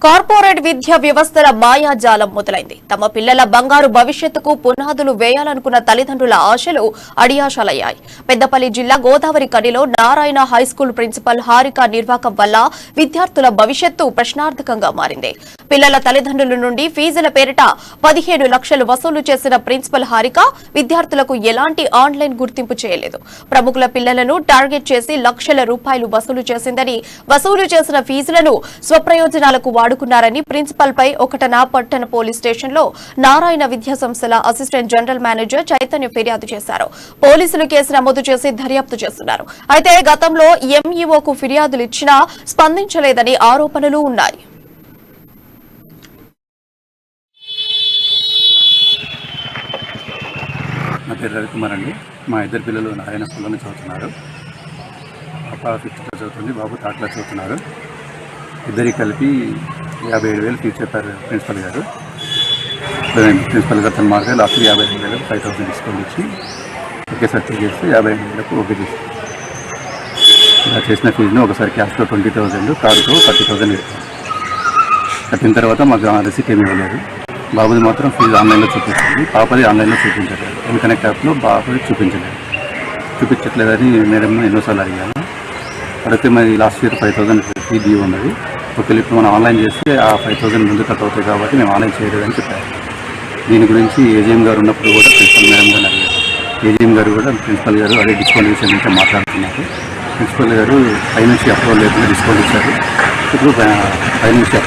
Corporate విద్యా వ్యవస్థల మాయాజాలం మొదలైంది. తమ పిల్లల బంగారు భవిష్యత్తుకు పునాదులు వేయాలనుకున్న తల్లిదండ్రుల ఆశలు అడియాశలయ్యాయి. పెద్దపల్లి జిల్లా గోదావరి కనిలో నారాయణ హైస్కూల్ ప్రిన్సిపల్ హారిక నిర్వాకం వల్ల విద్యార్థుల భవిష్యత్తు ప్రశ్నార్థకంగా మారింది. పిల్లల తల్లిదండ్రుల నుండి ఫీజుల పేరిట 15 లక్షలు వసూలు చేసిన ప్రిన్సిపల్ హారిక విద్యార్థులకు ఎలాంటి ఆన్లైన్ గుర్తింపు చేయలేదు. ప్రముఖుల పిల్లలను టార్గెట్ చేసి లక్షల రూపాయలు వసూలు చేసిందని, వసూలు చేసిన ఫీజులను స్వప్రయోజనాలకు వాడుకున్నారని ప్రిన్సిపల్ పై ఒకటన పట్టణ పోలీస్ స్టేషన్ లో నారాయణ విద్యా సంస్థల అసిస్టెంట్ జనరల్ మేనేజర్ చైతన్య ఫిర్యాదు చేశారు. పోలీసులు కేసు నమోదు చేసి దర్యాప్తు చేస్తున్నారు. అయితే గతంలో ఎంఈఓకు ఫిర్యాదులు ఇచ్చినా స్పందించలేదని ఆరోపణలు ఉన్నాయి. నా పేరు రవికుమార్ అండి. మా ఇద్దరు పిల్లలు నారాయణ స్కూల్లోనే చదువుతున్నారు. పాప 5th క్లాస్ చదువుతుంది, బాబు 3rd క్లాస్ చదువుతున్నారు. ఇద్దరికి కలిపి 57,000 ఫీజు చెప్పారు ప్రిన్సిపల్ గారు. ప్రిన్సిపల్ గారు తన మార్గాలు లాస్ట్ 55,000 5,000 డిస్కౌంట్ ఇచ్చి ఒకేసారి పే చేస్తే 55,000 ఓకే చేసి ఇలా చేసిన ఫీజును ఒకసారి క్యాష్లో 20,000, కారుతో 30,000 కట్టిన తర్వాత మాకు రిసిప్ట్ ఏమి ఇవ్వలేదు. బాబుది మాత్రం ఫీజు ఆన్లైన్లో చూపించింది, పాపది ఆన్లైన్లో చూపించలేదు. ఎన్కనెక్ట్ యాప్లో బాబుది చూపించట్లేదని మేడం ఎన్నోసార్లు అడిగాను. అడిగితే మరి లాస్ట్ ఇయర్ 5,000 ఫీ డ్యూ ఉన్నది, ఒకవేళ ఇప్పుడు మనం ఆన్లైన్ చేస్తే ఆ 5,000 ముందు కట్ అవుతాయి కాబట్టి మేము ఆన్లైన్ చేయలేదని చెప్పారు. దీని గురించి ఏజీఎం గారు ఉన్నప్పుడు కూడా ప్రిన్సిపల్ మేడం గారు అడిగారు. ఏజీఎం గారు కూడా ప్రిన్సిపల్ గారు అదే డిస్కౌంట్ విషయం నుంచి మాట్లాడుతున్నారు. ప్రిన్సిపల్ గారు పైనుంచి అప్రూవల్ లేకుండా డిస్కౌంట్ ఇచ్చారు. ఇప్పుడు పైనుంచి